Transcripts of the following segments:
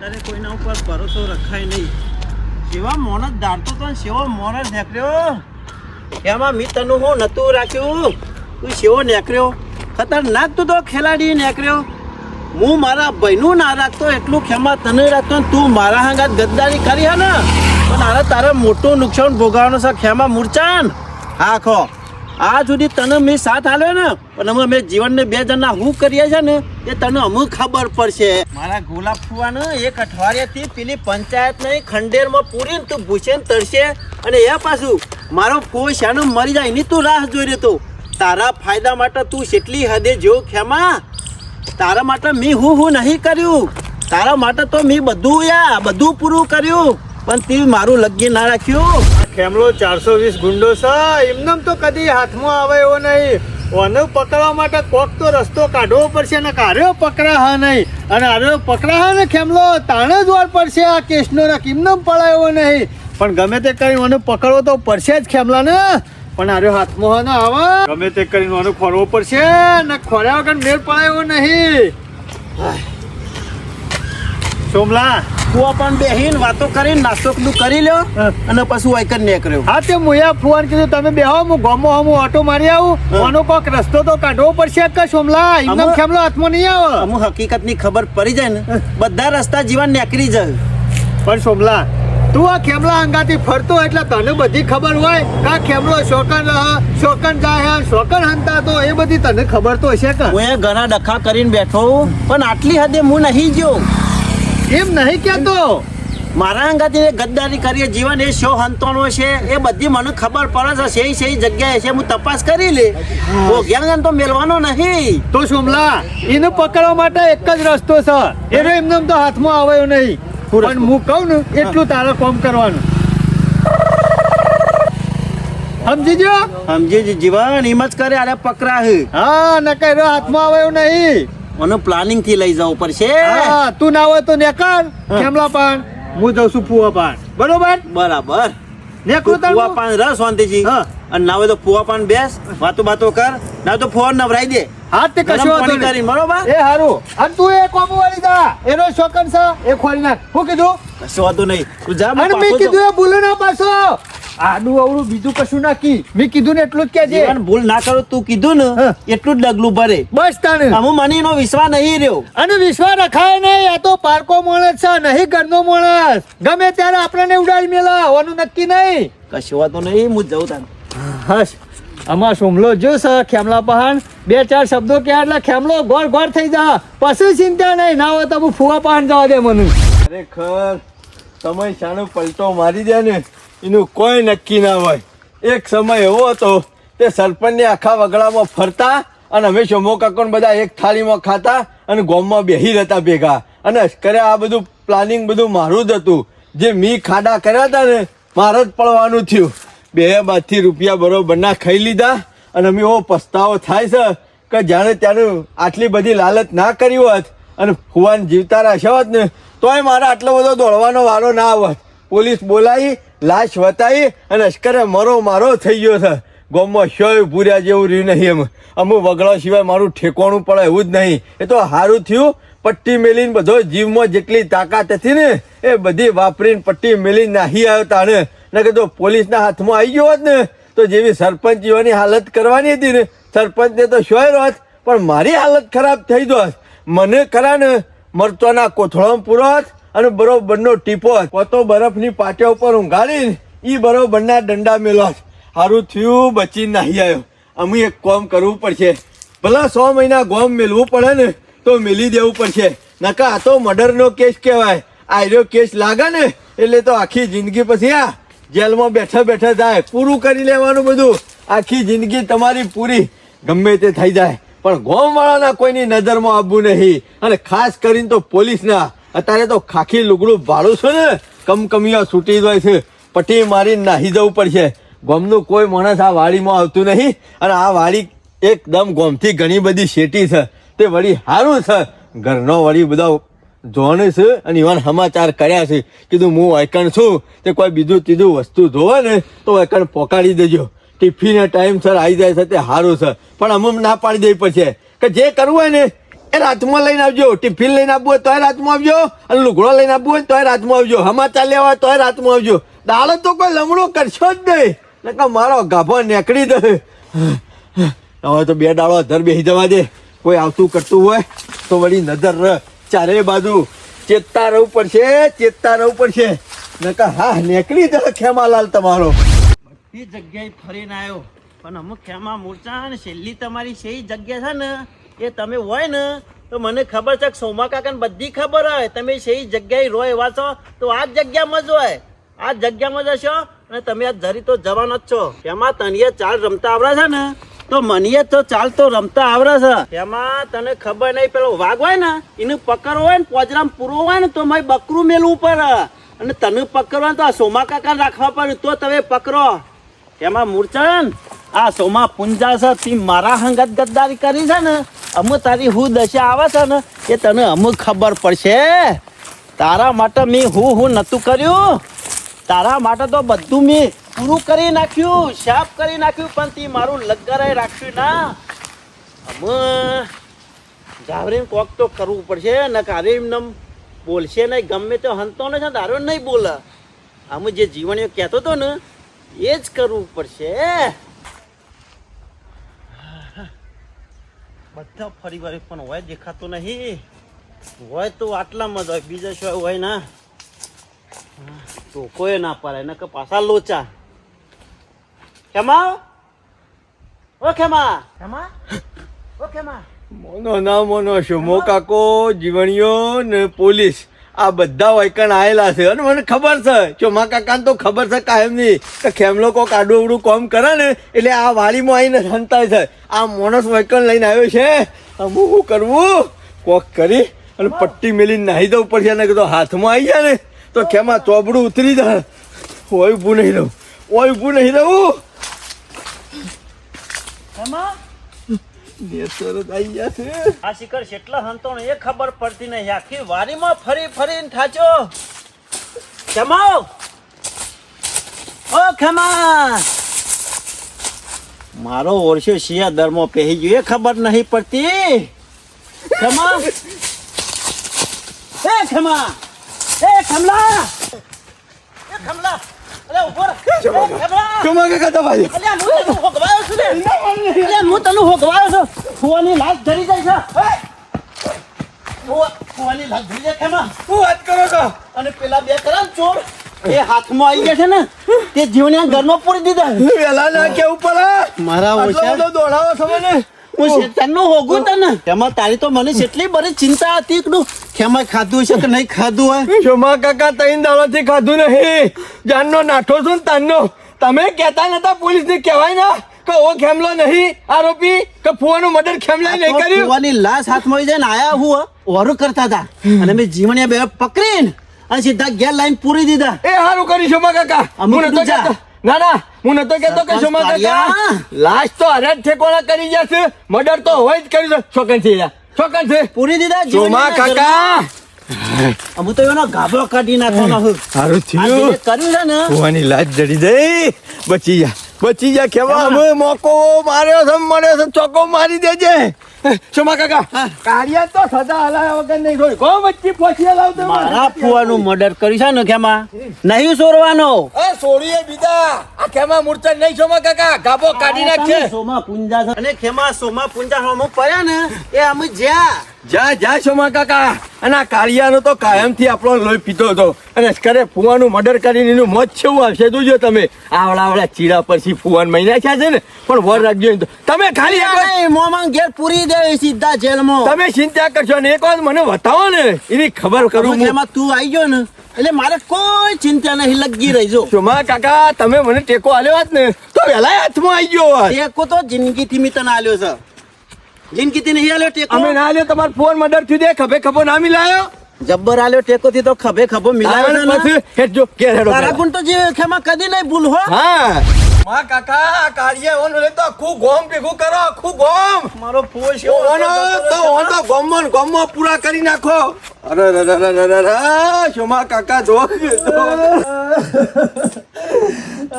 અત્યારે કોઈના ઉપર ભરોસો રખાય નહીં. સેવા મોણસ ધારતો તો સેવો મોણસ નીકળ્યો. એમાં મેં તને હું નતું રાખ્યું, તું સેવો નીકળ્યો. ખતરનાક તું તો ખેલાડી નીકળ્યો. હું મારા ભાઈનું ના રાખતો એટલું ખેમા તને રાખતો, તું મારા હાંગાત ગદ્દારી કરી હે ને પણ આરે તારે મોટું નુકસાન ભોગવવાનું છે ખેમા મૂર્છાન. આખો આ સુધી તને મેં સાથ આલ્યો ને પણ અમે મેં જીવનને બે જણના હું કરીએ છે ને એ તને અમુક ખબર પડશે. મારા ગુલાબ ફુવાને એક અઠવાડિયાથી પેલી પંચાયત નહીં ખંડેરમાં પૂરીને તું ભૂસેન તરશે અને એ પાછું મારો ફો શાનું મરી જાય એની તું રાહ જોઈ રહ્યો. તારા ફાયદા માટે તું કેટલી હદે જો ખેમા, તારા માટે મેં હું નહીં કર્યું. તારા માટે તો મેં બધું પૂરું કર્યું પણ તે મારું લગ્ન ના રાખ્યું. ખેમલો 420 ગુંડો છે, એમને તો કદી હાથમાં આવે એવો નહીં. ઓને પકડવા માટે કોક તો રસ્તો કાઢવો પડશે ને કાર્યો પકડા હા નહીં. અને આર્યો પકડા હા ને ખેમલો તાણે જ વાર પડશે આ કેસનો ને એમને પડાય એવો નહીં. પણ ગમે તે કરીને ઓને પકડવો તો પડશે જ ખેમલા ને. પણ આર્યો હાથમાં ના આવે, ગમે તે કરીને ઓને ખોરવો પડશે ને ખોર્યા વગર મેળ પડાય એવો નહીં. સોમલા ફુવા પણ બેહીને વાતો કરીને નાસ્તો કરી લ્યો અને પછી વાયકર નીકળ્યો. હા તે મુયા ફુવાન કીધું તમે બેહો, હું ગમો હું ઓટો મારી આવું. આનો કોક રસ્તો તો કાઢવો પડશે કે સોમલા એમને ખેમલો હાથમાં નહીં આવે. અમુક હકીકતની ખબર પડી જાય ને બધા રસ્તા જીવન નીકળી જાય. પણ સોમલા તું આ ખેમલા અંગાથી ફરતો એટલે તને બધી ખબર હોય કે આ ખેમલો શોકન શોકન જાય શોકન હંતા તો એ બધી તને ખબર તો હશે કે. હું ઘણા ડખા કરીને બેઠો પણ આટલી હદે હું નહીં જો. એમ નહીં કેતો, મારા અંગાથી ગદ્દારી કરીએ જીવન એ શો હંતોનો છે એ બધી મને ખબર પડે છે. સહી જગ્યાએ છે હું તપાસ કરી લે. જ્ઞાન તો મેળવાનો નહીં. તો સોમલા એને પકડવા માટે એક જ રસ્તો છે, એનો એમને તો હાથમાં આવ્યો નહીં. પણ હું કહું ને એટલું તારે કામ કરવાનું સમજી જો. સમજી જીવન એમ જ કરે અરે પકડા હે. હા ન કઈ હાથમાં આવ્યો નહીં. મને પ્લાનિંગ થી લઈ જવું પડશે. હા તું ના હોય તો નેકર ખેમલા પાન, હું જઉં છું ફુવા પાન. બરોબર બરાબર. નેકરું ફુવા પાન રસ શાંતિજી અને ના હોય તો ફુવા પાન બેસ વાતો કર, ના તો ફોન નવરાઈ દે. હા તે કશો વાંધો નહીં. બરોબર એ હારું. અને તું એ કોમ વાળી જા, એનો શોકન છે એ ખોલી નાખ. શું કીધું? કશો વાંધો નહીં. તું જા. અને મેં કીધું એ ભૂલો ના પાછો. આડું અવળું બીજું કશું નાખી. મેં કીધું ને એટલું જ કહેજે. ભૂલ ના કરો તું કીધું ને એટલું જ ડગલું ભરે. બસ તાને અમુ મનીનો વિશ્વાસ નહીં રહ્યો. અને વિશ્વાસ રખાય નહીં. આ તો પારકો માણસ છે નહીં ઘરનો માણસ. ગમે ત્યારે આપણને ઉડાડી મેલા હોવાનું નક્કી નહીં. કશો વાંધો નહીં. હું જઉં તાન. હસ આમાં સોમલો જો છે ખેમલા પહાણ 2-4 શબ્દો કે એટલે ખેમલો ગોળ થઈ જા. પછી ચિંતા નહીં. ના હોય તો હું ફુવા પહાણ જવા દે મને. ખરેખર સમય શાનો પલટો મારી દે ને એનું કોઈ નક્કી ના હોય. એક સમય એવો હતો તે સરપંચને આખા વગડામાં ફરતા અને અમે શોમો કાકોને બધા એક થાળીમાં ખાતા અને ગોમમાં બેહી રહેતા ભેગા. અને કરે આ બધું પ્લાનિંગ બધું મારું જ હતું. જે મી ખાડા કર્યા હતા ને મારે જ પડવાનું થયું. 2 બાદથી રૂપિયા બરોબર ના ખાઈ લીધા અને અમે એવો પસ્તાવો થાય છે કે જાણે ત્યાંનું આટલી બધી લાલચ ના કરી હોત અને ફુવાન જીવતા રાખ્યા હોત ને તોય મારે આટલો બધો દોડવાનો વારો ના આવત. પોલીસ બોલાવી લાશ વતાવી અને અશ્કરે મારો થઈ ગયો છે. ગામમાં શોય ભૂર્યા જેવું રહ્યું નહીં. અમુક વગડા સિવાય મારું ઠેકોણું પડે એવું જ નહીં. એ તો સારું થયું પટ્ટી મેલીને બધો જીવમાં જેટલી તાકાત હતી ને એ બધી વાપરીને પટ્ટી મેલીને નાહી આવ્યો તાને. ને કીધું પોલીસના હાથમાં આવી ગયો હોત ને તો જેવી સરપંચીઓની હાલત કરવાની હતી ને સરપંચને તો શોય હોત પણ મારી હાલત ખરાબ થઈ જોત. મને ખરા ને મરચાના કોથળામાં પૂરોત અને બરોબરનો ટીપો પોતો બરફની પાટિયા ઉપર ઊંઘાડીને એ બરોબરના દંડા મેલો. સારું થયું બચી નાહી આવ્યો. અમે એક કામ કરવું પડશે. ભલા 100 મહિના ગોમ મેળવું પડે ને તો મેલી દેવું પડશે. નકા આ તો મર્ડરનો કેસ કહેવાય. આર્યો કેસ લાગે ને એટલે તો આખી જિંદગી પછી આ જેલમાં બેઠા જાય. પૂરું કરી લેવાનું બધું. આખી જિંદગી તમારી પૂરી ગમે તે થઈ જાય પણ ગોમવાળાના કોઈની નજરમાં આવવું નહીં. અને ખાસ કરીને તો પોલીસના. અત્યારે તો ખાખી લુગડું ભાડું છે ને કમકમિયા છૂટી જાય છે. પટ્ટી મારીને નાહી જવું પડશે. ગોમનું કોઈ માણસ આ વાડીમાં આવતું નહીં. અને આ વાડી એકદમ ગોમથી ઘણી બધી શેટી છે. તે વળી સારું છે. ઘરનો વળી બધા જોણે છે અને એવા સમાચાર કર્યા છે. કીધું હું વાયકણ છું તે કોઈ બીજું ત્રીજું વસ્તુ જોવે ને તો વાયકણ પોકાડી દેજો. ટિફિન ટાઈમ સર આવી જાય છે તે સારું છે. પણ અમુક ના પાડી દેવી પડશે કે જે કરવું હોય ને એ રાતમાં લઈને આવજો. ટિફિન લઈને આવવું હોય તોય રાતમાં આવજો, અને લુગડો લઈને આવવું હોય તોય રાતમાં આવજો, સમાચાર લેવા હોય તોય રાતમાં આવજો. દાડો તો કોઈ લમણો કરશો જ નહીં, નકર મારો ગાભો નીકળી દે. હવે તો 2 દાડો અધર બેસી જવા દે. કોઈ આવતું કરતું હોય તો વળી નજર રહ ચારે બાજુ. ચેતતા રહેવું પડશે, ચેતતા રહેવું પડશે, નકર હા નીકળી દે ખેમાલાલ તમારો. બધી જગ્યાએ ફરીને આવ્યો, પણ અમુક ખેમા મૂર્છા ને છેલ્લી તમારી સહી જગ્યા છે ને એ તમે હોય ને તો મને ખબર છે કે સોમા કાકાને બધી ખબર હોય. તમે સહી જગ્યાએ રહો એવા છો તો આ જ જગ્યામાં જ હોય, આ જ જગ્યામાં જ હશો. અને તમે આ જરી તો જવાનો જ છો. એમાં તને ચાલ રમતા આવડે છે ને તો મને તો ચાલ તો રમતા આવડે છે. એમાં તને ખબર નહીં, પેલો વાઘ હોય ને એને પકડવો હોય ને પોજરામાં પૂરો હોય ને તો મારે બકરું મેલવું પડે, અને તને પકડવા તો આ સોમા કાકાને રાખવા પડે તો તમે પકડો. એમાં મૂર્છન આ સોમા પુંજા છે, તી મારા હંગત ગદ્દારી કરી છે ને, અમુ તારી હું દશા આવે છે ને એ તને અમુક ખબર પડશે. તારા માટે મેં હું નતું કર્યું, તારા માટે તો બધું મેં પૂરું કરી નાખ્યું, સાફ કરી નાખ્યું, પણ તી મારું લગારાય રાખ્યું ના. અમે જાવરીને કોક તો કરવું પડશે ને, કારે એમને બોલશે નહીં, ગમે તો હંતો ને છે તારો નહીં બોલે. અમે જે જીવણીઓ કહેતો હતો ને એ જ કરવું પડશે. બધા ફરી વાર પણ હોય દેખાતું નહીં, હોય તો આટલામાં જ હોય, બીજા શું હોય ના તો કોઈ ના પાડે ને કે પાછા લોચા. ખેમા ઓ ખેમા, ખેમા ઓ ખેમા. મોનો ના મોનો શોમો કાકો, જીવણીઓ ને પોલીસ આ બધા વૈકણ આવેલા છે, અને મને ખબર છે ચોમા કાકાને તો ખબર છે કાયમની કે ખેમલો કોક આડું અવડું કામ કરે ને એટલે આ વાડીમાં આવીને સંતાય છે. આ માણસ વૈકણ લઈને આવ્યો છે, હું શું કરવું? કોક કરી અને પટ્ટી મેલીને નાહી દઉં પડશે, ને કીધું હાથમાં આવી જાય ને તો ખેમા ચોબડું ઉતરી જાય. ઓય ઊભું નહીં રહું, ઓય ઊભું નહીં રહું. ખેમા આ શિખર કેટલા હંતો એ ખબર પડતી નહીં, આખી વાડીમાં ફરી ફરીને થાચો. ખેમા ઓ ખેમા, મારો ઓરસો શિયા દરમો પહેરી ગયો એ ખબર નહીં પડતી. ખેમા એ ખેમા, એ ખેમલા, એ ખેમલા, અલે ઉભો રહે. ચોમા કાકા તમારી અલ્યા હું તને હોગવાયો છું ને, અલ્યા હું તને હોગવાયો છું. ફુવાની લાશ ધરી જાય છે. ફુવાની લાશ ધરી જાય ખેમા. શું વાત કરો છો? અને પેલા બે કરા ચોર એ હાથમાં આવી ગયા છે ને તે જીવને ઘરમાં પૂરી દીધા. વેલા ના કેવું પડે મારા ઓછા દોડાવો છો મને. હું શેતાનનું હોગું તને. એમાં તારી તો મને કેટલી બધી ચિંતા હતી કે ખેમા ખાધું છે કે નહીં ખાધું હોય. ચોમા કાકા 3 દાડાથી ખાધું નહીં, જાનનો નાઠો છું ને તાનનો. તમે કહેતા નતા પોલીસ ને કહેવાય ના કે ઓ ખેમલો નહીં આરોપી, કે ફુવાનું મર્ડર ખેમલાએ નહીં કર્યું. ફુવાની લાશ હાથમાં આવી જાય ને આયા હું ઓરું કરતા હતા, અને મેં જીવણિયા બે પકડીને અને સીધા ઘેર લાઈન પૂરી દીધા. એ સારું કર્યું ચોમા કાકા. અમે હું નતો કહેતો, ના ના હું નતો કહેતો કે ચોમા કાકા લાશ તો હરાજ ઠેકોણા કરી જશે, મર્ડર તો હોય જ કર્યું છે. છોકન છે છોકન છે પૂરી દીધા ચોમા કાકા. અમુ તો એનો ગાભો કાઢી નાખવાનો હું. સારું આ થયું જે કર્યું છે ને ફુવાની લાજ જડી દઈ. બચી જા ખેવા. અમે મોકો માર્યો છે, મળ્યો છે, ચોકો મારી દેજે. ચોમા કાકા કાઢિયા તો સદા હલાયા વગર નહીં છોડી. કો વચ્ચે પહોંચી લાવતો મારા ફુવાનું મર્ડર કર્યું છે ને ખેમા નહીં સોરવાનો. સોરીએ બીજા આ ખેમા મૂર્છા નહીં. ચોમા કાકા ગાબો કાઢી નાખશે. સોમા પુંજા છે અને ખેમા સોમા પુંજા હમુ પડ્યા ને એ અમે જ્યાં જા ચોમા કાકા. અને આ કાળિયાનો તો કાયમથી આપણો લોહી પીતો હતો, અને કરે ફુવાનું મર્ડર કરીને એનું મોત છેવું આવશે જોજો તમે. આવડા ચીડા પરથી ફુવાન મહિના છે ને, પણ વર રાખજો. તમે ખાલી એક વાર મોમાં ઘેર પૂરી દે સીધા જેલમાં. તમે ચિંતા કરશો ને, એક વાર મને બતાવો ને એની ખબર કરું. એમાં તું આવી ગયો ને એટલે મારે કોઈ ચિંતા નહીં, લગી રહીજો. ચોમા કાકા તમે મને ટેકો આલ્યો હોત ને તો વહેલા હાથમાં આવી ગયો હોત. ટેકો તો જિંદગીથી મેં તને આલ્યો છે, જિંદગીથી નહીં આલ્યો ટેકો. અમે ના આલ્યો, તમારો ફોન મર્ડર થયું દે ખભે ખભો ના મિલાયો. જબ્બર આલ્યો ટેકો થી તો ખભે ખભો મિલાવ્યો છે ને. પછી હેઠજો ઘેર હેડો. તારા ગુણ તો જે ખેમા કદી નહીં ભૂલ હો. હા માં કાકા કાળિયા ઓન લે તો આખું ગોમ ભેગું કરો, આખું ગોમ. મારો પોષ ઓનો ગોમમાં પૂરા કરી નાખો. અરે ચોમા કાકા જો મારો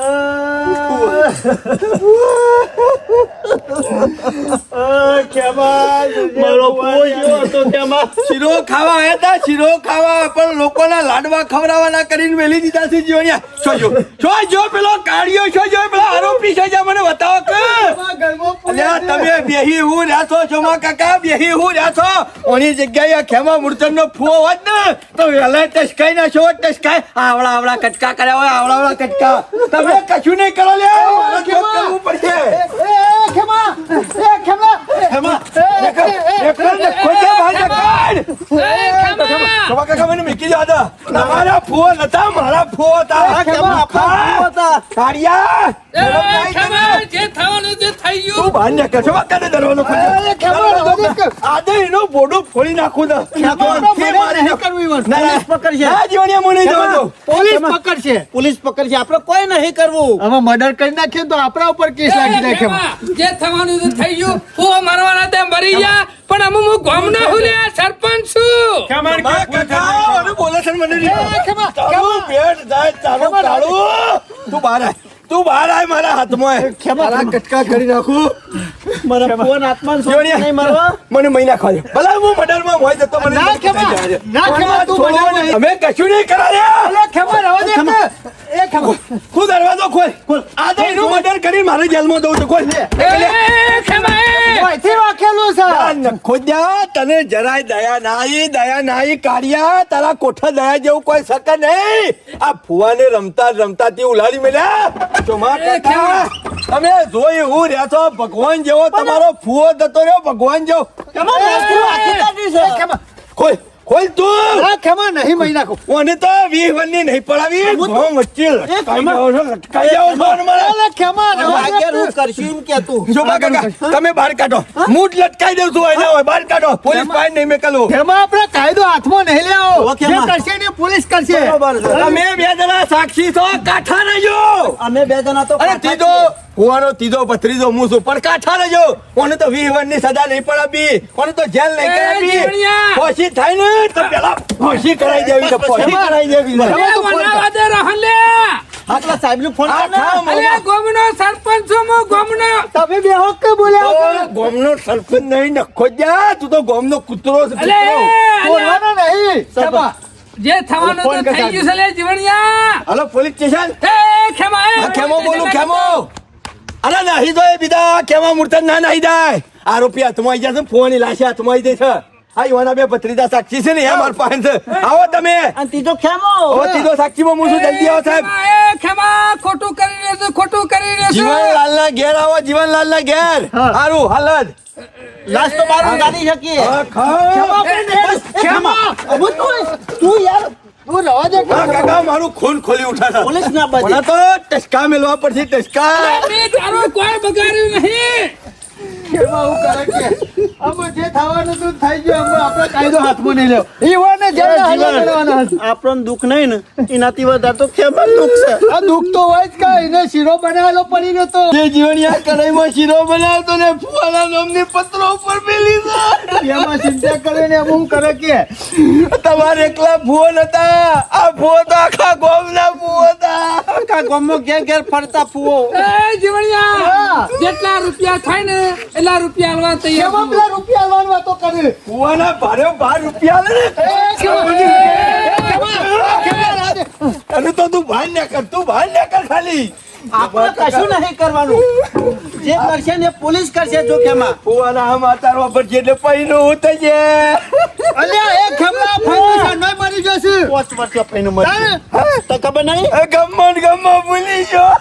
ફુવો જેવો હતો તેમાં. શીરો ખાવા આવ્યા હતા, શીરો ખાવા, પણ લોકોના લાડવા ખવડાવવાના કરીને મેલી દીધા છે જીવણિયા. જો પેલો કાળિયો જો પેલો આરોપી છે, મને બતાવો કે અલ્યા તમે બેહી હું રહ્યા છો ચોમા કાકા, બેહી હું રહ્યા છો. ઓની જગ્યાએ આ ખેમા મૂર્તનનો ફુવો હોત ને તો વહેલા ટસકાઈ નાખ્યો હોત, ટસકાઈ. આવડા કટકા કર્યા હોય, આવડા કટકા. તમે કશું નહીં કરો લે, મારે તો કરવું પડશે. ચોમા કાકા મને મૂકી દો હતા. તમારા ફુવો નતા, મારા ફુવો હતા. કાળિયા જે થવાનું જે થઈ ગયું. તું બહાર નીકળ. ચોમા કાકા દરવાજો ખોલ. આજે એનો બોડો ફોડી નાખું ને. પોલીસ પકડશે. ના જીવણિયા મને નહીં જવા દો. પોલીસ પકડશે. પોલીસ પકડશે. આપણે કોઈ નહીં કરવું. હવે મર્ડર કરી નાખીએ તો આપણા ઉપર કેસ લાગી નાખે. જે થવાનું જે થઈ ગયું. હું મારવાના તેમ મરી ગયા, પણ અમે હું ગામનો હું લે સરપંચ છું. ચોમા કાકા અને બોલે છે મને નહીં. તારું પેટ જાય, તારું કાળું. તું બહાર આય, તું બહાર આય મારા હાથમાં. મારા કટકા કરી નાખું. મારા ફોન આત્માન જીવણિયા, નહીં મારવા. મને મહિના ખાજો. ભલા હું મર્ડરમાં હોય જતો મને ના ખેમા, ના ખેમા, તું છોડો મર્ડર નહીં. અમે કશું નહીં કરાયા. ખેમા રવા દે કે. એ ખેમા તું દરવાજો ખોલ. આજે એનું મર્ડર કરી મારે જેલમાં દઉં છું. ખોલ. અહીંથી રાખેલું છે. ખોદ્યા તને જરાય દયા નાઈ કાઢ્યા. તારા કોઠા દયા જેવું કોઈ શકે નહીં. આ ફુવાને રમતા તે ઉલાડી મેલ્યા. ચોમા કાકા તમે જોઈ હું રહ્યા છો. ભગવાન જેવો તમારો ફુવો જતો રહ્યો, ભગવાન જેવો. ખોલ તું. ના ખેમા નહીં મહી નાખો. ઓને તો 20 વનની નહીં પડાવી. ઘઉં વચ્ચે લટકાઈ જાઓ છો, લટકાઈ જાઓ છો ને મારા. અલે ખેમા રવા દે. આગળ હું કરશું એમ કે તું. ચોમા કાકા તમે બહાર કાઢો. મૂઠ લટકાઈ દઉં છું. એને હોય બહાર કાઢો. પોલીસ બહાર નહીં મેકલું. ખેમા આપણે કાયદો હાથમાં નહીં લેવો. ઓ જે ખેમા. કરશે ને પોલીસ કરશે. બરોબર છે. તમે બે જણા સાક્ષી છો. કાઠા રહેજો. અમે બે જણા તો અને ત્રીજો કુવાનો ત્રીજો ભત્રીજો હું છું, પણ કાઠા રહેજો. કોને તો 20 વર્ષની સજા નહીં પડાવી, કોને તો જેલ નહીં કરાવી. જીવણિયા. ફોસી થાય ને તો પેલા ફોસી કરાઈ દેવી છે, ફોસી કરાઈ દેવી છે. બનાવા દે રહલે. આટલા સાહેબનો ફોન આ કર ને. ખાઓ અલે ગામનો સરપંચ છું હું ગામનો. તમે બે હોક કે બોલ્યા તો ગોમનો સરપંચ નહીં નખો જા. તું તો ગોમનો કૂતરો છે, અલે કૂતરો. બોલવાનો નહીં. ખેમા જે થવાનું ફોન તો થઈ કરતા. ગયું છે લે જીવણિયા. હાલો પોલીસ સ્ટેશન. ખેમા આ ખેમો બોલું ખેમો. અરે નાહી દો એ બીજા ખેમા મૂર્તન ના નાહી જાય. આરોપી હાથમાં આવી જશે, ફોન લાશે હાથમાં આવી જાય છે. આ યુવાના બે ભત્રીજા સાક્ષી છે ને એ મારા પાસે છે. આવો તમે. અને ત્રીજો ખેમો. ઓ ત્રીજો સાક્ષીમાં હું છું. જલ્દી આવો સાહેબ. ખેમા ખોટું કરી રહ્યો છું, ખોટું કરી રહ્યો છું. જીવનલાલના ઘેર આવો, જીવનલાલના ઘેર. હારું હાલત. લાસ્ટ તો બાર ગાડી શકીએ. હા, ખા. ખેમા તું યાર તું રવા દે. હા, કાકા મારું ખૂન ખોલી ઉઠા પોલીસ ના બચે. મને તો ટસકા મેલવા પડશે, ટસકા. મેં તારું કોઈ બગાડ્યું નહીં. ખેમા હું કરે કે અમે જે થવાનું હતું થઈ ગયું. અમે આપણે કાયદો હાથમાં નહીં લેવો. ઈવાને જેલ હાલવા દેવાના છે. આપણને દુઃખ નહીં ને એનાથી વધારે તો ખેમા દુઃખ છે. આ દુઃખ તો હોય જ કે એને શીરો બનાવેલો પડી રહ્યો તો. જે જીવણિયા કઢાઈમાં શીરો બનાવતો ને ફુવાના નામની પત્રો ઉપર મેલી છે. એમાં ચિંતા કરે ને હું કરે કે તમારે એકલા ભૂવો નતા. આ ભૂવો તો આખા ગામના ભૂવો હતા. આખા ગામમાં ઘેર ઘેર ફરતા ફુવો. એ જીવણિયા, જેટલા રૂપિયા થાય ને એટલા રૂપિયા આલવા તૈયાર એમાં છું. પેલા રૂપિયા આલવાની વાતો કરે. ભૂવાના ભારે ભાર રૂપિયા લે ને. અને તો તું ભાન ના કર, તું ભાન ના કર ખાલી. આપણે કશું નહીં કરવાનું. જે કરશે ને એ પોલીસ કરશે. જો ખેમા ભૂવાના આમ આતારવા પર છે એટલે પૈનું ઉતરી જાય. અલ્યા એ ખેમલા ફાઈન સાંડોય મરી જશે. 5 વર્ષ પહેલું મરી. તો ખબર નહીં. ગમમાં ભૂલી ગયો.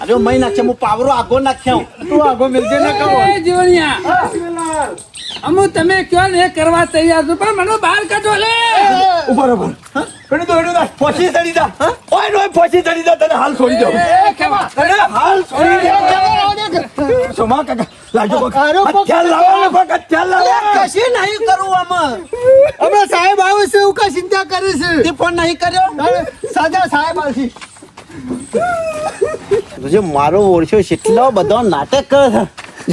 અરે મહી નાખશે. હું પાવરો આગો નાખ્યો. તું આગો મિલજે ને કહો. એ જીવણિયા, અમુ તમે કયો ને એ કરવા તૈયાર છું, પણ મને બહાર કાઢો લે. બરોબર. એનું તો એનું તો ફોસી ચડી જા. ઓય નો ફોસી ચડી જા. તને હાલ છોડી દઉં. તને હાલ છોડી દઉં. સોમા કાકા લાજો બક. હથિયાર લાવો ને બક, હથિયાર લાવો. કશું નહીં કરવું આમાં. હમણાં સાહેબ આવે છે એવું કા ચિંતા કરે છે. તે ફોન નહીં કર્યો. સાજા સાહેબ આવશે. જોજે મારો ઓળખ્યો કેટલો બધો નાટક કરે છે.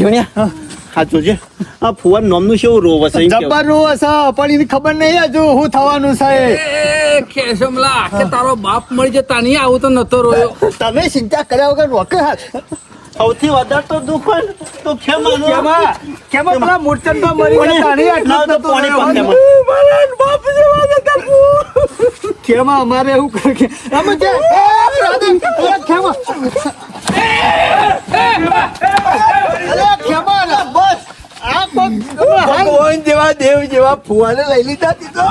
જોણ્યા હા જોજે આ ફુવાન નામનું છે એવું રોવ છે. જબ્બર રો હશે પણ એની ખબર નહીં હજુ હું થવાનું છે. ખેસમલા કે તારો બાપ મળી જતા નહીં આવું તો નતો રોયો. તમે ચિંતા કર્યા વગર રોકે હાલ. સૌથી વધારે તો દુઃખ હોય ને તો ખેમાનું. કેમાં પેલા મૂર્છનભાઈ મરી ગયા તાણી આટલું ના તો નતું પાણી રહેવાનું. પણ મારા બાપ જેવા હતા તું. કેમાં અમારે એવું કરે કે અમે જે ખેમા અરે ખેમા ના બસ આ કોક ભગવાન જેવા દેવ જેવા ફુવાને લઈ લીધા દીધો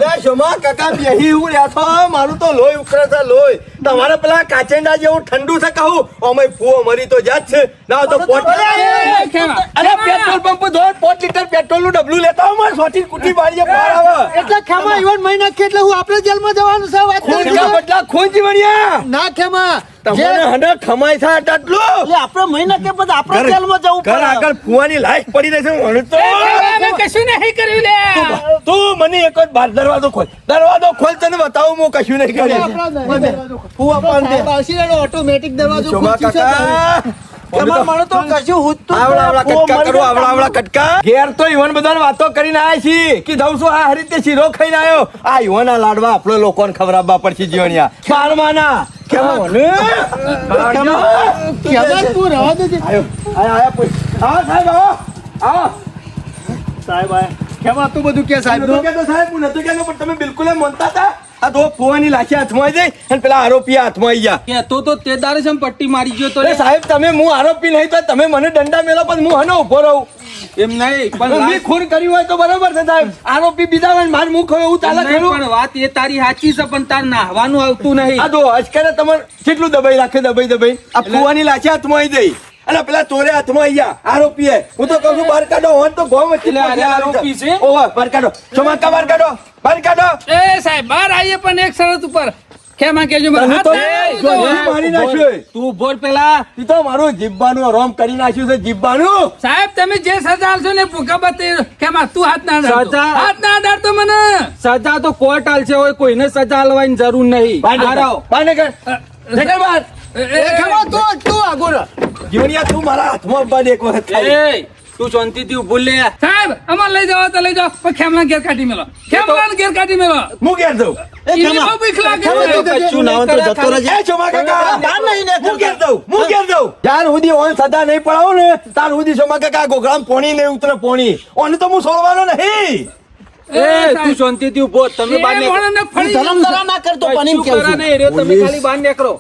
લે શોમા કાકા બેહી હું રહ્યા છો મારું તો લોહી ઉકળે છે લોહી તમારે પેલા કાચેંડા જેવું ઠંડુ છે કહું અમે ફુવો મરી તો જાત છે ના તો પોટ ખેમા. અરે પેટ્રોલ પંપ ધોર 5 લીટર પેટ્રોલ નું ડબલું લેતા હું મારે સોટી કુટી બાળીએ બહાર આવે એટલે ખેમા ઈવન મહિના કે એટલે હું આપણે જેલમાં જવાનું છે વાત ખૂન કરી કા છે. બદલા ખૂન જીવણિયા ના ખેમા તમને હને ખમાય છે આટલું એટલે આપણે મહિના કે પછી આપણે જેલમાં જવું ઘર આગળ ફુવાની લાઈફ પડી રહી છે હું તો અમે કશું નહીં કર્યું લે. તું મને એક જ બાર દરવાજો ખોલ તને બતાવું હું કશું નહીં કર્યું ફુવા પણ દે ઓટોમેટિક દરવાજો શોભા ખુલશે છે. કાકા ખેમા મને તો કશું હુજતું જ આવડા નહીં. કટકા ફુવા કરો મરી આવડા જતા. કટકા ઘેર તો ઈવન બધાને વાતો કરીને આયા છીએ કે દઉં છું આ રીતે શીરો ખાઈને આવ્યો આ ઈવના લાડવા આપણો લોકોને ખવડાવવા પડશે જીવણિયા બારમાના કેમ મને ખેમા તું રહેવા દેજે. આયા પૂછ આવો સાહેબ આવો સાહેબ આયા. ખેમા તું બધું કે સાહેબ નતું કહેતો સાહેબ હું નતું કહેતો પણ તમે બિલકુલ એમ માનતા હતા આ તો ફુવાની લાશી હાથમાં આવી જઈ અને પેલા આરોપી હાથમાં આવી ગયા કે તો તે દાડે છે પટ્ટી મારી ગયો તો અરે સાહેબ તમે હું આરોપી નહીં તો તમે મને દંડા મેલો પણ હું હનો ઉભો રહું એમ નહીં પણ મેં ખૂન કર્યું હોય તો બરાબર છે સાહેબ આરોપી બીજા હોય ને માર મુખ હોય એવું ચાલે ખરું પણ વાત એ તારી સાચી છે પણ તાર નાહવાનું આવતું નહીં. આ જો અજકરે તમારે કેટલું દબાઈ રાખે દબાઈ આ ફુવાની લાશી હાથમાં આવી જઈ અને પેલા ચોરે હાથમાં આવી ગયા આરોપી હું તો કહું છું બહાર કાઢો હોત તો ગોમ વચ્ચે એટલે આ આરોપી છે? ઓવા બહાર કાઢો ચોમાકા બહાર કાઢો એ સાહેબ બહાર આવીએ પણ એક શરત ઉપર ખેમા કેજો મને તને હાથ તો નહીં જો તો. જીભ મારી નાખ્યો તું બોલ પેલા. ઈ તો મારું જીબ્બાનું રોમ કરી નાખ્યું છે જીબ્બાનું સાહેબ તમે જે સજા આલશો ને ભૂખા બતે ખેમા તું હાથ ના અડાડતો. સજા- હાથ ના અડાડતો મને. સજા તો કોર્ટ આલશે હોય કોઈને સજા આલવાની જરૂર નહીં બહાર નીકળ. બહાર નીકળ. નીકળ બહાર. ખેમા તું આગો રહ. જીવણિયા તું મારા હાથમાં બાદ એક વખત ખાલી. એ તું શાંતિથી ઉભો લે સાહેબ અમાર લઈ જાઓ તો લઈ જાઓ પણ ખેમલા ઘેર કાઢી મેલો ખેમલા ઘેર કાઢી મેલો. હું ઘેર જઉં એ ઈને ખેમા. બહુ બીક લાગે ખેમા છે. તો કશું ના હોય તો જતો રહેજે. એ ચોમા કાકા બહાર નહીં ને હું ઘેર જઉં જ્યાર સુધી ઓન સદા નહીં પડાવું ને ત્યાર સુધી ચોમા કાકા ગોગળામાં પોણી નહીં ઉતરે પોણી ઓને તો હું છોડવાનો નહીં એ તું શાંતિથી ઉભો તમે બહાર એ નીકળો. મોણાને ફળી ધરમ ધરા ના કરતો પણ એમ શું કેવું કરે છું. નહીં રે તમે ખાલી બહાર નીકળો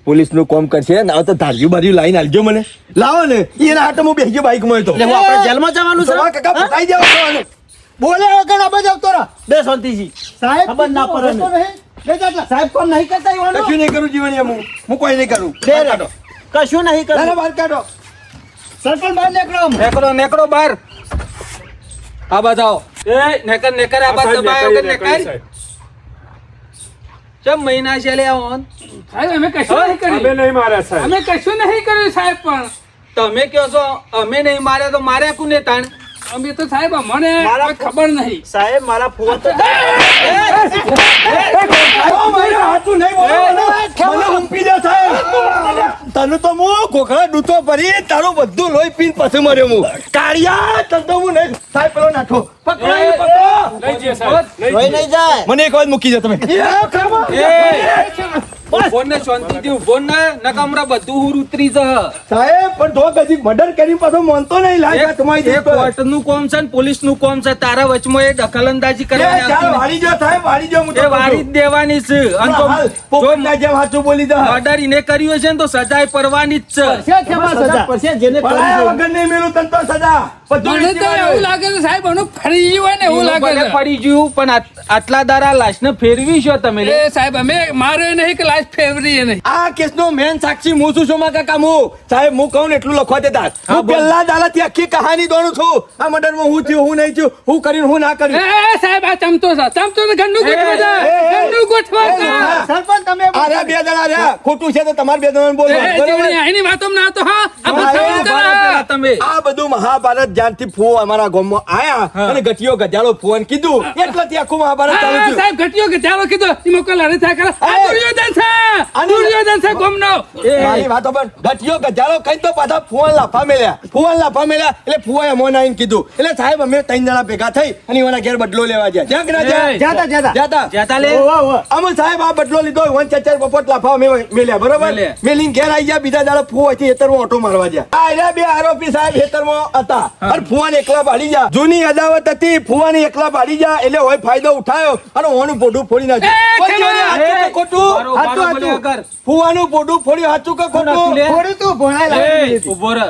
પોલીસ નું કામ કરશે ના તો ધાર્યું બાર્યું લાઈન આલજો મને લાવો ને એના હાટે હું બેસી ગયો બાઈક માં તો એટલે હું આપણે જેલમાં જવાનું છે ચોમા કાકા ફસાઈ જવાનું બોલે વગર આ બાજુ આવતો રહ. બે શાંતિજી સાહેબ ખબર ના પડે ને. આવતો નહીં. બે જાતલા. સાહેબ કોણ નહીં કરતા ઈવાનો? કશું નહીં કરું જીવણીયા હું કોઈ નહીં કરું બે રે. કશું નહીં ના, ના, કરતું. બહાર કાઢો સરપંચ બહાર નીકળો. નીકળો બહાર આ બાજુ આવો એ નેકર આ બાજુ દબાયો વગર નેકર ચમ મહિના છે લે ઓન સાહેબ અમે કશું નહીં કર્યું અમે કશું નહીં કર્યું સાહેબ પણ તમે કહો છો અમે નહીં માર્યા તો માર્યા કોને તાણ અમે તો સાહેબ અમને મારા કોઈ ખબર નહીં. સાહેબ મારા ફુવા તો તને તો હું કોખડા ડૂચો ભરી તારું બધું લોહી પીને પછી મર્યો હું કાળિયા તને તો હું નહીં સાહેબ પેલો નાખો પકડાય પકડો રોઈ નહીં જાય. મને એક વાર મૂકી દો તમે ફોન ને શાંતિથી ઉભો ને નકામરા બધું હુર ઉતરી જ સાહેબ પણ તો કદી મર્ડર કરી પાછો માનતો નહીં લાગે તમારી કોર્ટ નું કોમ છે ને પોલીસ નું કોમ છે તારા વચમાં એ દખલંદાજી કરવાની આવતી નથી. વાળી જો સાહેબ વાળી જો હું તો એ વારી જ દેવાની છે અને જો પોપટના જેમ હાચું બોલી દો મર્ડર એને કર્યું હશે ને તો સજાએ પડવાની જ છે છે ખેમા સજા સજા. પડશે જેને પણ કર્યું છે. વગર નહીં મેલું તને તો સજા બધું મને તો એવું લાગે છે સાહેબ આનું ફરી ગયું હોય ને એવું એનું લાગે ભલે છે. પડી ગયું પણ આટલા દારા લાશને ફેરવી છો તમે લે. એ સાહેબ અમે મારે નહીં કે લાઈફ ફેવરી નહીં. આ કેસનો મેન સાક્ષી હું છું સોમા કાકા હું સાહેબ હું કહું ને એટલું લખવા દેતા હું પહેલા દાલાથી આખી કહાની દોડું છું આ મર્ડરમાં હું થયું હું નહીં થયું હું કર્યું હું ના એ કર્યું સાહેબ આ ચમચો છે ચમચો ને ગંદુ ગોઠવા છે ગંદુ ગોઠવા છે. સરપંચ તમે આ રહ્યા બે જણા રહ્યા ખોટું છે તો તમારે બે જણાને એ બોલવાનું બરોબર જીવણી આની વાતોમાં ના તો હા આ હા, બધા એ સમજો ને. તમે આ બધું મહાભારત જ્યારથી ફૂ અમારા ગામમાં આયા અને ગટિયો ગજાળો ફૂન કીધું એટલાથી આખું મહાભારત ચાલુ હા, થયું સાહેબ ઘટ્યો કે ચાલો કીધું એમાં કોઈ લડે થાય કરે આ દુર્યોધન છે ખેમા દુર્યોધન છે ગોમનો મારી વાતો પર ગઠિયો ગજારો કઈ તો પાછા ફુવાન લાફા મેલ્યા એટલે ફુવાએ મોન આવીને કીધું એટલે સાહેબ અમે 3 જણા ભેગા થઈ અને એના ઘેર બદલો લેવા ગયા જ્યાં કે ના જ્યાં જાતા લે અમલ સાહેબ આ બદલો લીધો વન ચાર પોપટ લાફા અમે મેલ્યા બરોબર મેલીન ઘેર આવી ગયા બીજા દાડા ફુવાથી હેતરમાં ઓટો મારવા ગયા આ રહ્યા બે આરોપી સાહેબ હેતરમાં હતા અને ફુવાને એકલા બાળી ગયા જૂની અદાવત હતી ફુવાને એકલા બાળી ગયા એટલે હોય ફાયદો ઉઠાયો અને ઓનું પોડું ફોડી નાખ્યું ખોટું ફુવાનું પોડું ફોડ્યું સાચું કે ખોટું થોડું તું ભણાય ઉભો રહે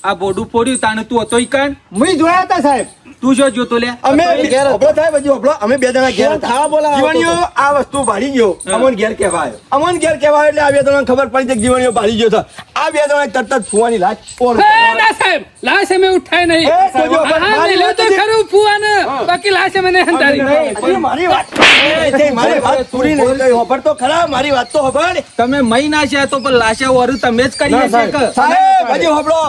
આ બોડું ફોડ્યું તાને તું હતો ઈ કાન મુઈ જોયા હતા સાહેબ તું શું જોતો લે અમે હોબળો સાહેબ હજી હોબળો અમે બે જણા ઘેર હતા જીવણીઓ આ વસ્તુ ભાડી ગયો અમન ઘેર કહેવાય એટલે આ બે જણા ખબર પડી કે જીવણીઓ ભાડી ગયો છે આ બે જણા તરત જ ફુવાની લાશ ઓર ના સાહેબ લાશ અમે ઉઠાય નહીં મારી લો તો ખરું ફુવાને બાકી લાશ અમે નહીં હંતારી મારી વાત પૂરી નહીં થઈ હોબર તો ખરા મારી વાત તો હોબર તમે મહી નાખ્યા તો પણ લાશા વરું તમે જ કરી હશે કે સાહેબ હજી હોબળો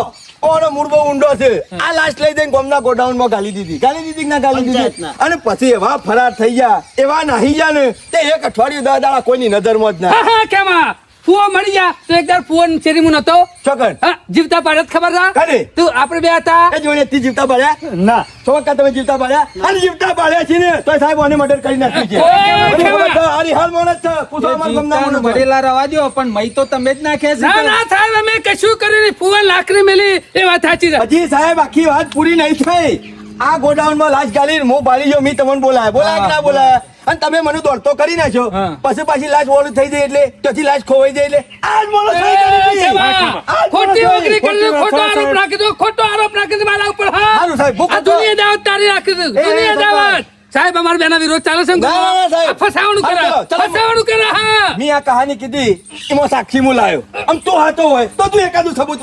ઓનો મૂળ બહુ ઊંડો છે આ લાશ લઈ જઈને ગોમના ગોડાઉન માં ગાલી દીધી કે ના ગાલી દીધી અને પછી એવા ફરાર થઈ ગયા એવા નાહી ગયા ને તે એક અઠવાડિયું 10 દાડા કોઈની નજરમાં જ ના હા કેમાં ફુવા મળી ગયા તો એકવાર ફુવન શેરીમું નતો ચોકન હા જીવતા પાડત ખબર કને? હતા તું આપણે બે હતા એ જોઈને તી જીવતા પાડ્યા ના ચોક્કા તમે જીવતા પાડ્યા અને જીવતા પાડ્યા છે ને તો સાહેબ આને મર્ડર કરી નાખ્યું છે ઓય, મને કેવા? ખબર છે, આરી હાલ મોણસ છે પૂછો અમાર ગમના જીવતાનું મોણસ છે. મરેલા રવા દ્યો પણ મહી તો તમે જ નાખ્યા છે ના કે? ના સાહેબ અમે કશું કર્યું નહીં ફુવન લાકડી મેલી એ વાત સાચી છે હજી સાહેબ આખી વાત પૂરી નહીં થઈ આ ગોડાઉન માં લાશ ગાલી મો બાળી ગયો મી તમને બોલાય કે ના બોલાય અને તમે મને દોડતો કરી નાખ્યો હા. પછી પાછી લાશ ઓલું થઈ જાય એટલે ત્યાંથી લાશ ખોવાઈ જાય એટલે આજ મોણસ સહી કરી દીધી. કેવા? આજ ખોટી મોણસ ઓગળી સહી કરી કરી ખોટો દીધી. આરોપ રાખી દો ખોટો આરોપ રાખી દો મારા ઉપર હા સારું સાહેબ, ભૂખ આ દુનિયા દાવત તારી રાખી દો દુનિયા દાવત સાહેબ અમારા બેના વિરોધ ચાલે છે ને? ના, ના, સાહેબ. આ ફસાવાનું કરે ચલો, ચલો. ફસાવાનું કરે હા મી આ કહાની કીધી એમાં સાક્ષી હું લાયો આમ તું હાથો હોય તો તું એકાદું સબૂત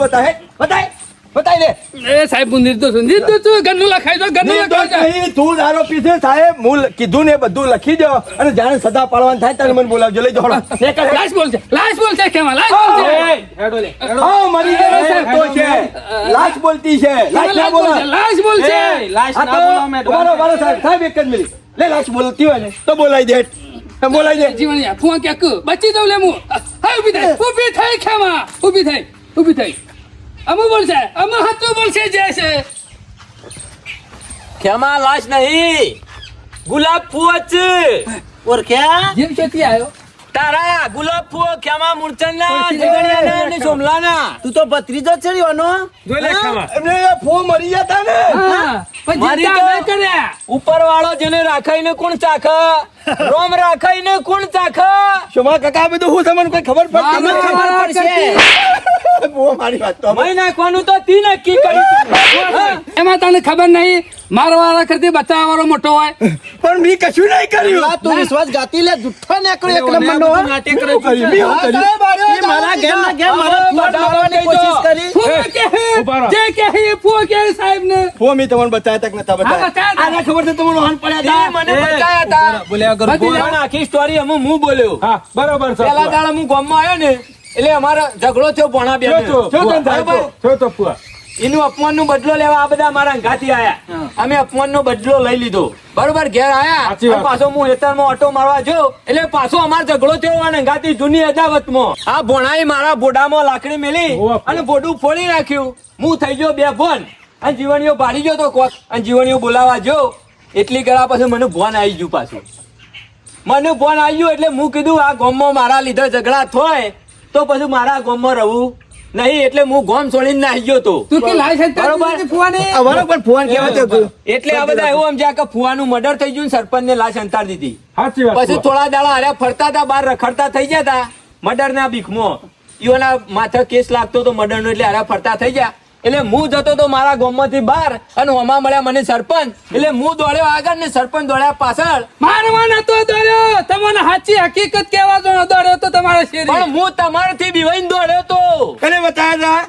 બતાય લે એ સાહેબ હું નિર્દોષ છું નિર્દોષ છું ઘરનું લખાઈ દો ઘરનું નિર્દોષ લખાઈ દો નહીં, તું જ આરોપી છે સાહેબ હું કીધું ને બધું લખી દો અને જાણે સજા પાડવાની થાય ત્યારે મને બોલાવજો લઈ જાઓ લાશ બોલ છે કેમાં લાશ બોલ છે હેડો લે હા મરી ગયો તો છે લાશ બોલતી છે લાશ ના બોલે લાશ બોલ છે એ, લાશ આ ના બોલાવો, મેં તો બરો બરો સાહેબ સાહેબ એક જ મિનિટ લે લાશ બોલતી હોય ને તો બોલાઈ દે બોલાઈ દે જીવણિયા ફુવા ક્યાંક બચી દઉં લે હું હા ઊભી થઈ ખેમા ઊભી થઈ અમુ બોલશે અમુ હાથું બોલશે જે છે ખેમા લાશ નહીં ગુલાબ ફૂલ છે ઓળખ્યા જીવ ચોથી આવ્યો તારા ગુલાબ ફૂલ ખેમા મૂર્છનના જીગણિયાના અને સોમલાના તું તો ભત્રીજો છે રિવાનો એમને ફો મરી ગયા તા ને હા પણ મારી જીવતા તો- નહીં કર્યા ઉપરવાળો જેને રાખાઈને કોણ ચાખ રોમ રાખાઈને કોણ ચાખ શોમા કાકા આ બધું હું તમને કોઈ ખબર પડતી મને નથી. ખબર પડશે. બહુ મારી વાત તો મય નાખવાનું તો તી નક્કી કરી એમાં તને ખબર નહીં મારવાળા કરતી બચાવવા વાળો મોટો હોય પણ મી કશું નહીં કર્યું તું વિશ્વાસઘાતી લે જુઠ્ઠો નીકળ્યો એક ઓને આ નંબરનો બધું નાટક રચ્યું છે. મી હું કર્યું? એ મારા ઘેર ના ઘેર મારા ફુવાડ મારવાની કોશિશ કરી ફુવા કે જે કે એ ફુવા કે સાહેબ ને ફો મી તમને બતાયા તક નતા હા, બતાયા બતાયા તા. આને ખબર છે તમને હાન પડ્યા એ મને બચાયા તા બોલ્યા કરું. બધી પણ આખી સ્ટોરી અમે હું બોલ્યો હા બરોબર છે પેલા દાડા હું ગામમાં આવ્યો ને એટલે અમારો ઝઘડો થયો ભણા બે ફુવા. એનું અપમાનનો બદલો લેવા આ બધા અમારા અંગાથી આયા અમે અપમાનનો બદલો લઈ લીધો બરોબર ઘેર આયા અને પાછો હું હેતરમાં ઓટો મારવા જો એટલે પાછો અમારો ઝઘડો થયો અને અંગાથી જૂની અદાવતમાં આ ભોણાએ મારા બોડામાં લાકડી મેલી અને બોડું ફોડી નાખ્યું હું થઈ ગયો બે ભોન અને જીવણીઓ ભાડી ગયો તો કોક અને જીવણીઓ બોલાવા જો એટલી કરા પછી મને ભોન આવી ગયું પાછું મને ફોન આવ્યું એટલે હું કીધું આ ગામમાં મારા લીધે ઝઘડા થાય તો પછી મારા ગામમાં રહું નહીં એટલે હું ગામ છોડીને નાહી ગયો તો તું કે લાશ બરોબર. ફુવાને આ બરોબર ફુવાન કહેવાય તો એટલે આ બધા એવું સમજ્યા કે ફુવાનું મર્ડર થઈ ગયું સરપંચ ને લાશ અંતાર દીધી સાચી પછી થોડા દાડા હારે ફરતા હતા બહાર રખડતા થઈ ગયા હતા મર્ડર ના બીખમાં ઈઓના માથે કેસ લાગતો તો મર્ડર નો એટલે હારે ફરતા થઈ ગયા એટલે હું જતો તો મારા ગામમાંથી બહાર અને હોમાં મળ્યા મને સરપંચ એટલે હું દોડ્યો આગળ ને સરપંચ દોડ્યા પાછળ મારવા નતો દોડ્યો તમને સાચી હકીકત કેવા દોડ્યો તો તમારા શેરી પણ હું તમારાથી બીવાઈને દોડ્યો તો કને બતાયા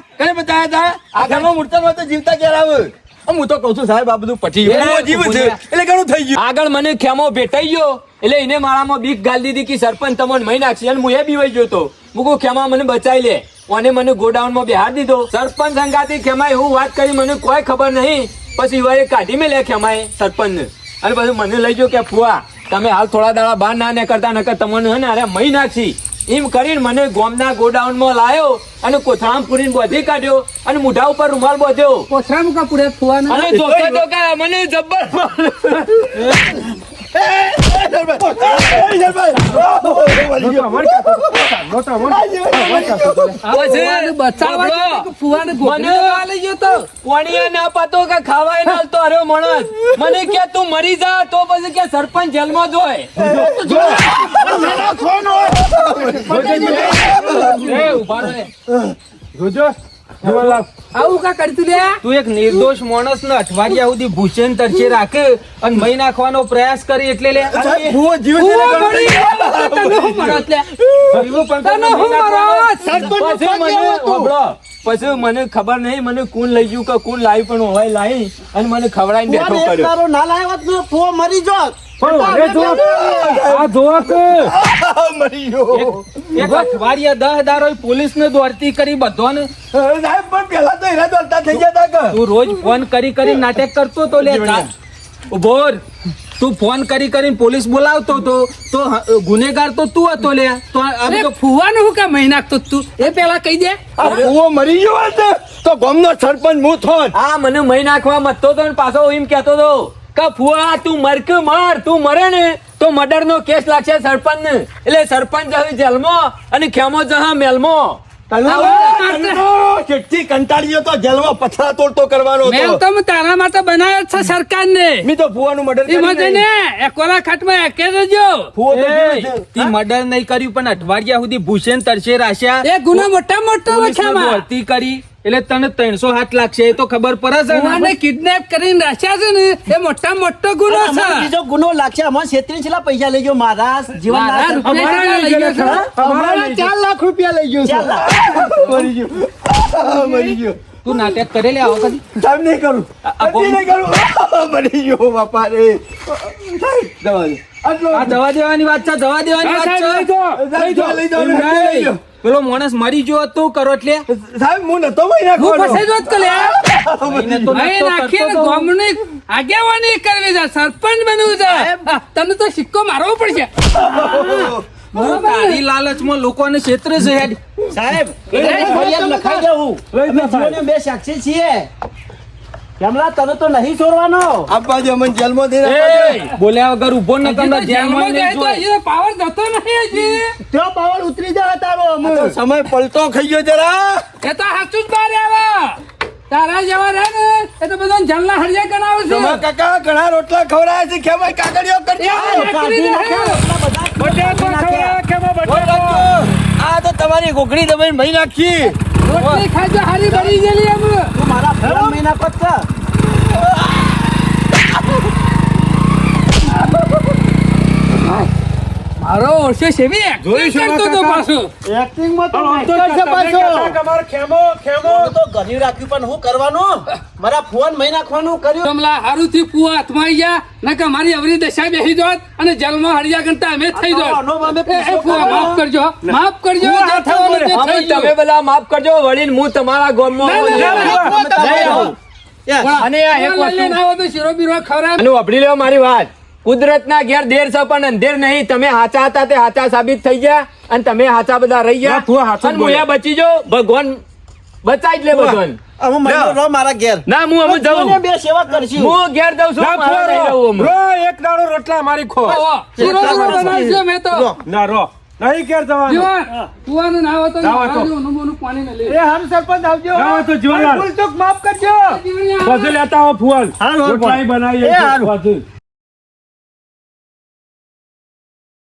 હતા આ ઘરમાં મૂર્તમાં તો જીવતા ક્યારે આવે હું તો કઉ છું સાહેબ આ બધું પટી ગયું જીવ છે એટલે ઘણું થઈ ગયું આગળ મને ખેમો ભેટાઈ ગયો એટલે એને મારામાં બીક ગાલી દીધી કે સરપંચ તમને મહી નાખશે અને હું એ બીવાઈ ગયો તો હું કહું ખેમા મને બચાવી લે અને મને ગોડાઉનમાં બેહાર દીધો સરપંચ સંગાતી ખેમાએ હું વાત કરી મને કોઈ ખબર નહીં પછી એવાએ કાઢી મેં લે ખેમાએ સરપંચને અને પછી મને લઈ ગયો કે ફુવા તમે હાલ થોડા દાડા બહાર ના કરતા નકર તમને હે ને અરે મહી નાખી એમ કરીને મને ગોમના ગોડાઉનમાં લાયો અને કોથળામાં પૂરીને બોધી કાઢ્યો અને મોઢા ઉપર રૂમાલ બોધ્યો કોથળામાં કા પૂરે ફુવાને અને ધોકા મને જબ્બર ફુવાને ગોખલી લઈ ગયો તો કોણીએ ના પાતો કે ખાવાય ના તો અરે માણસ મને કે તું મરી જા તો પછી કે સરપંચ જેલમાં જોય આવું કા કરતું લે તું એક નિર્દોષ માણસ ને અઠવાડિયા સુધી ભૂષણ તરછે રાખે અને મહી નાખવાનો પ્રયાસ કરી એટલે લે ભૂવો જીવ છે ને તને હું મરત લે તને હું મરત પછી મને હોબળો. પછી મને ખબર નહીં મને કોણ લઈ ગયું કે કોણ લાવી પણ હોય લાવી અને મને ખવડાવીને બેઠો એક કર્યો તારો ના લાવ્યો હોત ને ફુવો મરી જોત. મરી ગયો. એક અઠવાડિયા 10 દારો પોલીસ ને દોડતી કરી બધોને સાહેબ પણ પેલા તો એના દોડતા થઈ ગયા હતા તું રોજ ફોન કરી નાટક કરતો તો લે ઉભો રહે. તું ફોન કરીને પોલીસ બોલાવતો તો ગુનેગાર તો તું હતો લે તો અરે ફુવાને હું કા મહી નાખતો તું એ પેલા કહી દે ભૂવો મરી ગયો હોત ને તો ગામનો સરપંચ હું થોત. આ મને મહી નાખવા મતતો તો ને પાછો એમ કહેતો તો કે ફુવા તું મર કે મર તું મરે ને તો મર્ડર નો કેસ લાગશે સરપંચ ને એટલે સરપંચ જશે જેલમાં અને ખેમો જશે મેલમાં. કેટલી કંટાળીઓ તો જેલમાં પથરા તોડતો કરવાનો મેં હતો. તો તારા માટે બનાવ્યો છે સરકારને મેં તો ભૂવાનું મર્ડર એ મજે ને એકોલા ખાટમાં એકે રજો ભૂવો તો જીવે છે. તી મર્ડર નહીં કર્યું પણ અઠવાડિયા સુધી ભૂષણ તરછે રાખ્યા એ ગુનો મોટા મોટો પોલીસને છે માં દોડતી કરી એટલે તને 307 લાગશે એ તો ખબર પડે છે ફુવાને ને કિડનેપ કરીને રાખ્યા છે ને એ મોટા મોટો ગુનો અમારે છે બીજો ગુનો લાગશે. અમારે 36 પૈસા લઈ ગયો મારા જીવન મારા રૂપિયા લઈ ગયો છે અમારા 4 લાખ રૂપિયા લઈ ગયો છે. મરી ગયો. મરી ગયો. તું નાટક કરે લે આવો કદી સાહેબ નહીં કરું. હજી નહીં કરું. મરી ગયો બાપા રે. સાહેબ, દવા દે. આટલો આ દવા દેવાની વાત છે દવા દેવાની વાત છે સાહેબ, લઈ જાઓ, લઈ જાઓ. પેલો માણસ મરી ગયો તો કરો એટલે સાહેબ હું નતો મહી હું નાખવાનો. ફસાઈ જોત કે લે મહિને તો અહીં નાટક નાખીને કરતો તો. ગામની આગેવાની કરવી છે સરપંચ બનવું છે તને તો સિક્કો મારવો પડશે તું તારી લાલચમાં લોકોને ક્ષેત્ર છે હેડ. સાહેબ એની ફરિયાદ લખાઈ દઉં. અમે જીવોને બે સાક્ષી છીએ. કેમલા તને તો નહીં છોડવાનો. આપવા દે અમને જેલમાં દઈ એ, રાખવા બોલ્યા વગર ઉભો ન કરતા જેલમાં જાય નહીં તો જોય. એ પાવર જતો નહીં હજી ત્યાં પાવર ઉતરી જાય તારો અમે. દે. સમય પલટો ખાઈ ગયો જરા. એ તો હાચું જ બહાર આવે તારા જેવા રહે ને એ તો બધા જલના હળિયા ગણાવે છે તમારા કાકા ઘણા રોટલા ખવડાયા છે ખેમાઈ કાકડીઓ કરજો. કાઢી નાખે. આ તો તમારી ગોખડી તમે મહી નાખી. રોટલી ખાજો હારી બળી ગયેલી એમ તું મારા 3 મહિના પછી મારો ઓછો સેવી જોઈ એક્ટિંગ શકો કરતો તો કાકા. પાછો એક્ટિંગમાં તો master છે પાછો. હું તો ઘણી રાખ્યું પણ હું કરવાનું મારા ફોન મહી નાખવાનું કર્યું. કમલા હારું થી પુઆ હાથમાં આવી ગયા નકર મારી અવરી દશા બેસી જોત અને જેલમાં હળિયા ગણતા અમે થઈ જોત આનો અમે એ પુઆ માફ કરજો માફ કરજો જે થવાનું તે હવે થઈ તમે ગયું બધા માફ કરજો વળીને હું તમારા ગામમાં ના, ના, ના, આવું. નહીં આવું. અને આ એક ફોન લઈ લઈને વસ્તુ આવો તો શીરો બીરો ખવડાવે. અને વાપરી લ્યો મારી વાત કુદરતના ઘેર દેર છે પણ અંધેર નહીં તમે હાચા હતા તે હાચા સાબિત થઈ ગયા અને તમે હાચા બધા રહી ગયા અને મુયા બચી જો ભગવાન બચાઈ જ લે ભગવાન અમે મહિનો રહો મારા ઘેર. ના હું અમુ જીવોને જઉં બે સેવા કરશું. હું ઘેર જઉં છું મારે નહીં જવું અમુ. એક દાડો રોટલા મારી ખો આવો. શીરો બીરો બનાવજો મેં તો ના રો નહીં ઘેર જવાનું જીવન પુઆને ના હોય તો ના હોય તો. ઊનું બૂનું પાણી ને લે માફ કરજો જીવન બધું લેતા હો ફુવાલ હારું, હારું. રોટલાઈ બનાવીએ એ હારું. બધું